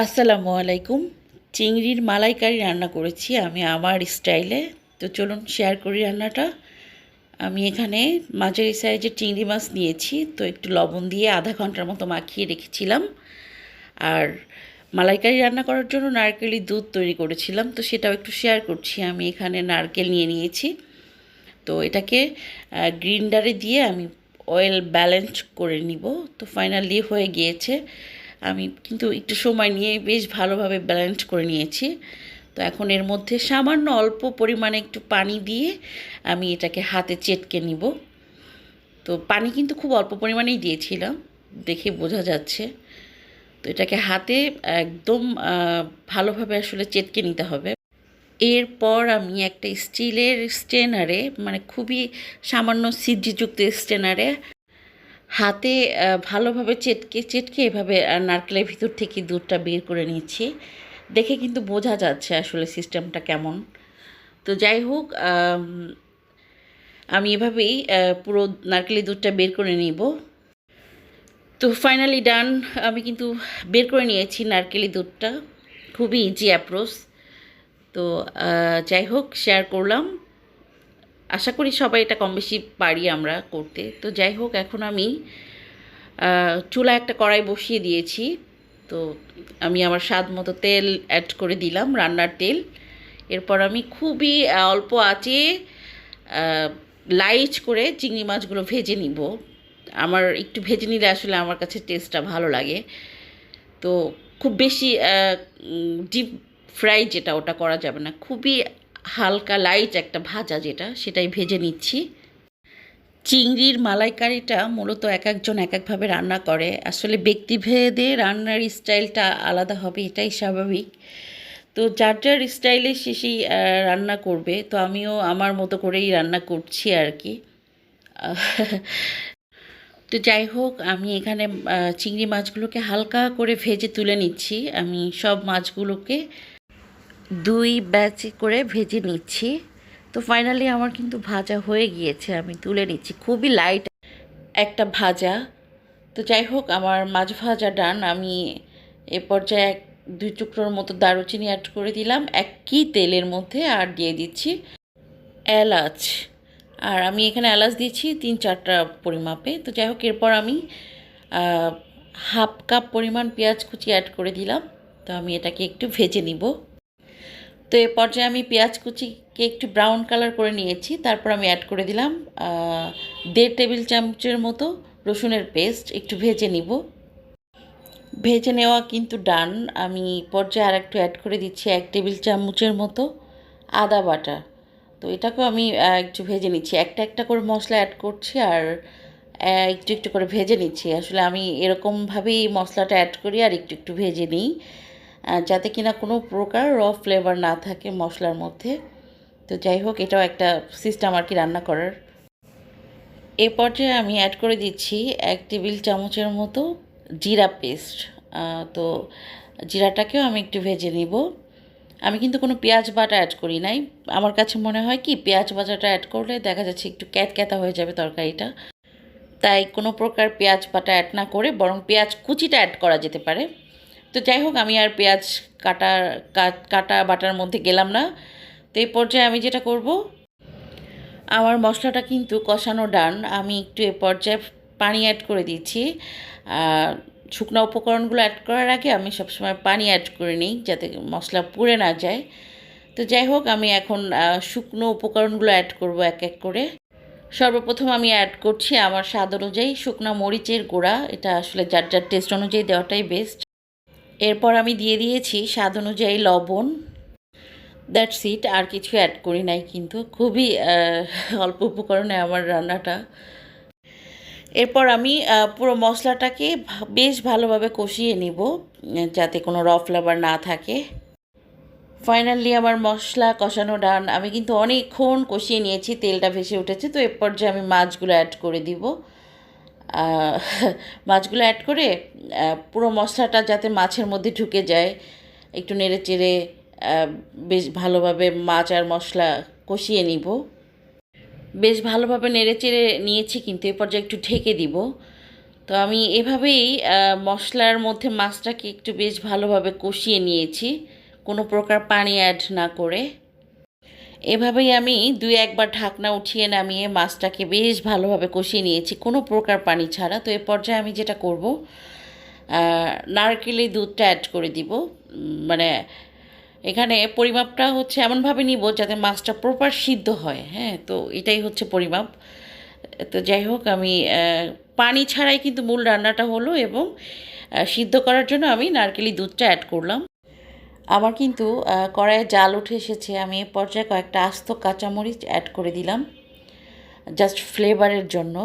আসসালামু আলাইকুম। চিংড়ির মালাইকারি রান্না করেছি আমি আমার স্টাইলে। তো চলুন শেয়ার করি রান্নাটা। আমি এখানে মাঝারি সাইজের চিংড়ি মাছ নিয়েছি, তো একটু লবণ দিয়ে আধা ঘন্টার মতো মাখিয়ে রেখেছিলাম। আর মালাইকারি রান্না করার জন্য নারকেলের দুধ তৈরি করেছিলাম, তো সেটাও একটু শেয়ার করছি। আমি এখানে নারকেল নিয়ে নিয়েছি, তো এটাকে গ্রিন্ডারে দিয়ে আমি অয়েল ব্যালেন্স করে নিব। তো ফাইনালি হয়ে গিয়েছে। আমি কিন্তু একটু সময় নিয়ে বেশ ভালোভাবে ব্যালেন্স করে নিয়েছি। তো এখন এর মধ্যে সামান্য অল্প পরিমাণে একটু পানি দিয়ে আমি এটাকে হাতে চেটকে নিব। তো পানি কিন্তু খুব অল্প পরিমাণেই দিয়েছিলাম, দেখে বোঝা যাচ্ছে। তো এটাকে হাতে একদম ভালোভাবে আসলে চেটকে নিতে হবে। এরপর আমি একটা স্টিলের স্ট্রেনারে, মানে খুবই সামান্য ছিদ্রযুক্ত স্ট্রেনারে হাতে ভালোভাবে চেটকে চেটকে এভাবে নারকেলের ভিতর থেকে দুধটা বের করে নিচ্ছি। দেখে কিন্তু বোঝা যাচ্ছে আসলে সিস্টেমটা কেমন। তো যাই হোক, আমি এভাবেই পুরো নারকেলের দুধটা বের করে নিব। তো ফাইনালি ডান, আমি কিন্তু বের করে নিয়েছি নারকেলের দুধটা। খুবই ইজি অ্যাপ্রোচ। তো যাই হোক, শেয়ার করলাম। আশা করি সবাই এটা কম বেশি পারি আমরা করতে। তো যাই হোক, এখন আমি চুলা একটা কড়াই বসিয়ে দিয়েছি। তো আমি আমার স্বাদ মতো তেল অ্যাড করে দিলাম, রান্নার তেল। এরপর আমি খুবই অল্প আঁচে লাইট করে চিংড়ি মাছগুলো ভেজে নিব। আমার একটু ভেজে নিলে আসলে আমার কাছে টেস্টটা ভালো লাগে। তো খুব বেশি ডিপ ফ্রাই যেটা, ওটা করা যাবে না। খুবই হালকা লাইট একটা ভাজা যেটা, সেটাই ভেজে নিচ্ছি। চিংড়ির মালাইকারিটা মূলত এক একজন এক একভাবে রান্না করে। আসলে ব্যক্তিভেদে রান্নার স্টাইলটা আলাদা হবে, এটাই স্বাভাবিক। তো যার যার স্টাইলে সে সেই রান্না করবে। তো আমিও আমার মতো করেই রান্না করছি আর কি। তো যাই হোক, আমি এখানে চিংড়ি মাছগুলোকে হালকা করে ভেজে তুলে নিচ্ছি। আমি সব মাছগুলোকে দুই ব্যাচ করে ভেজে নিচ্ছি। তো ফাইনালি আমার কিন্তু ভাজা হয়ে গিয়েছে, আমি তুলে নিচ্ছি। খুবই লাইট একটা ভাজা। তো যাই হোক, আমার মাছ ভাজা ডান। আমি এ পর্যায়ে দুই টুকরোর মতো দারুচিনি অ্যাড করে দিলাম একই তেলের মধ্যে, আর দিয়ে দিচ্ছি এলাচ। আর আমি এখানে এলাচ দিচ্ছি 3-4টা পরিমাপে। তো যাই হোক, এরপর আমি হাফ কাপ পরিমাণ পেঁয়াজ কুচি অ্যাড করে দিলাম। তো আমি এটাকে একটু ভেজে নিব। তো এ পর্যায়ে আমি পেঁয়াজ কুচিকে একটু ব্রাউন কালার করে নিয়েছি। তারপর আমি অ্যাড করে দিলাম 1.5 টেবিল চামচের মতো রসুনের পেস্ট। একটু ভেজে নিব। ভেজে নেওয়া কিন্তু ডান। আমি পর্যায়ে আর একটু অ্যাড করে দিচ্ছি 1 টেবিল চামচের মতো আদা বাটা। তো এটাকেও আমি একটু ভেজে নিচ্ছি। একটা একটা করে মশলা অ্যাড করছি আর একটু একটু করে ভেজে নিচ্ছি। আসলে আমি এরকমভাবেই মশলাটা অ্যাড করি আর একটু একটু ভেজে নিই, যাতে কিনা কোনো প্রকার ফ্লেভার না থাকে মশলার মধ্যে। তো যাই হোক, এটাও একটা সিস্টেম আর কি রান্না করার। এ পর্যায়ে আমি অ্যাড করে দিচ্ছি 1 টেবিল চামচের মতো জিরা পেস্ট। তো জিরাটাকেও আমি একটু ভেজে নিব। আমি কিন্তু কোনো পেঁয়াজ বাটা অ্যাড করি নাই। আমার কাছে মনে হয় কি, পেঁয়াজ বাটাটা অ্যাড করলে দেখা যাচ্ছে একটু ক্যাতক্যাতা হয়ে যাবে তরকারিটা। তাই কোনো প্রকার পেঁয়াজ বাটা অ্যাড না করে বরং পেঁয়াজ কুচিটা অ্যাড করা যেতে পারে। তো যাই হোক, আমি আর পেঁয়াজ কাটা কাটা বাটার মধ্যে গেলাম না। তো এই পর্যায়ে আমি যেটা করব, আমার মশলাটা কিন্তু কষানো ডান। আমি একটু এ পর্যায়ে পানি অ্যাড করে দিচ্ছি। শুকনো উপকরণগুলো অ্যাড করার আগে আমি সবসময় পানি অ্যাড করে নিই, যাতে মশলা পুড়ে না যায়। তো যাই হোক, আমি এখন শুকনো উপকরণগুলো অ্যাড করব এক এক করে। সর্বপ্রথম আমি অ্যাড করছি আমার স্বাদ অনুযায়ী শুকনো মরিচের গুঁড়া। এটা আসলে যার যার টেস্ট অনুযায়ী দেওয়াটাই বেস্ট। এরপর আমি দিয়ে দিয়েছি স্বাদ অনুযায়ী লবণ। দ্যাটস ইট, আর কিছু অ্যাড করি নাই কিন্তু। খুবই অল্প উপকরণে আমার রান্নাটা। এরপর আমি পুরো মশলাটাকে বেশ ভালোভাবে কষিয়ে নিব, যাতে কোনো ফ্লেভার না থাকে। ফাইনালি আমার মশলা কষানো ডান। আমি কিন্তু অনেকক্ষণ কষিয়ে নিয়েছি, তেলটা ভেসে উঠেছে। তো এর পর্যায়ে আমি মাছগুলো অ্যাড করে দিব। মাছগুলো অ্যাড করে পুরো মশলাটা যাতে মাছের মধ্যে ঢুকে যায়, একটু নেড়ে চেড়ে বেশ ভালোভাবে মাছ আর মশলা কষিয়ে নিব। বেশ ভালোভাবে নেড়ে চেড়ে নিয়েছি, কিন্তু এ পর্যায়ে একটু ঢেকে দিব। তো আমি এভাবেই মশলার মধ্যে মাছটাকে একটু বেশ ভালোভাবে কষিয়ে নিয়েছি, কোনো প্রকার পানি অ্যাড না করে। এভাবেই আমি ২-১ বার ঢাকনা উঠিয়ে নামিয়ে মাছটাকে বেশ ভালোভাবে কষিয়ে নিয়েছি, কোনো প্রকার পানি ছাড়া। তো এ পর্যায়ে আমি যেটা করব, নারকেলের দুধটা অ্যাড করে দিব। মানে এখানে পরিমাপটা হচ্ছে এমনভাবে নিব যাতে মাছটা প্রপার সিদ্ধ হয়, হ্যাঁ? তো এটাই হচ্ছে পরিমাপ। তো যাই হোক, আমি পানি ছাড়াই কিন্তু মূল রান্নাটা হলো, এবং সিদ্ধ করার জন্য আমি নারকেলি দুধটা অ্যাড করলাম। আমার কিন্তু কড়াইয়ে জাল উঠে এসেছে। আমি এ পর্যায়ে কয়েকটা আস্ত কাঁচামরিচ অ্যাড করে দিলাম জাস্ট ফ্লেভারের জন্য।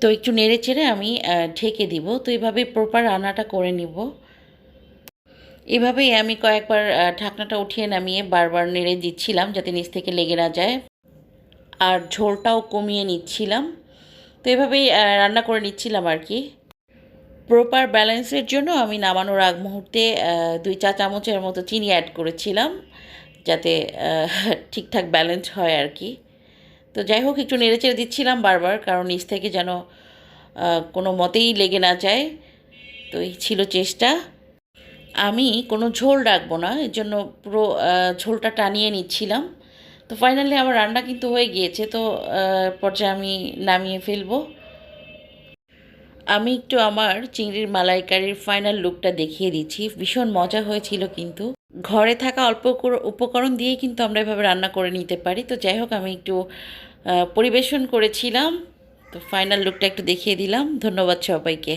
তো একটু নেড়ে চেড়ে আমি ঢেকে দিব। তো এভাবে প্রপার রান্নাটা করে নিব। এভাবেই আমি কয়েকবার ঢাকনাটা উঠিয়ে নামিয়ে বারবার নেড়ে দিচ্ছিলাম যাতে নিচ থেকে লেগে না যায়, আর ঝোলটাও কমিয়ে নিচ্ছিলাম। তো এভাবেই রান্না করে নিচ্ছিলাম আর কি। প্রপার ব্যালেন্সের জন্য আমি নামানোর আগ মুহূর্তে ২ চা চামচের মতো চিনি অ্যাড করেছিলাম, যাতে ঠিকঠাক ব্যালেন্স হয় আর কি। তো যাই হোক, একটু নেড়েচেড়ে দিচ্ছিলাম বারবার, কারণ নিচ থেকে যেন কোনো মতেই লেগে না যায়। তো এই ছিল চেষ্টা। আমি কোনো ঝোল রাখবো না, এর জন্য পুরো ঝোলটা টানিয়ে নিচ্ছিলাম। তো ফাইনালি আমার রান্না কিন্তু হয়ে গিয়েছে। তো পর্যায়ে আমি নামিয়ে ফেলবো। আমি একটু আমার চিংড়ির মালাইকারির ফাইনাল লুকটা দেখিয়ে দিচ্ছি। ভীষণ মজা হয়েছিল কিন্তু। ঘরে থাকা অল্প উপকরণ দিয়েই কিন্তু আমরা এভাবে রান্না করে নিতে পারি। তো যাই হোক, আমি একটু পরিবেশন করেছিলাম। তো ফাইনাল লুকটা একটু দেখিয়ে দিলাম। ধন্যবাদ সবাইকে।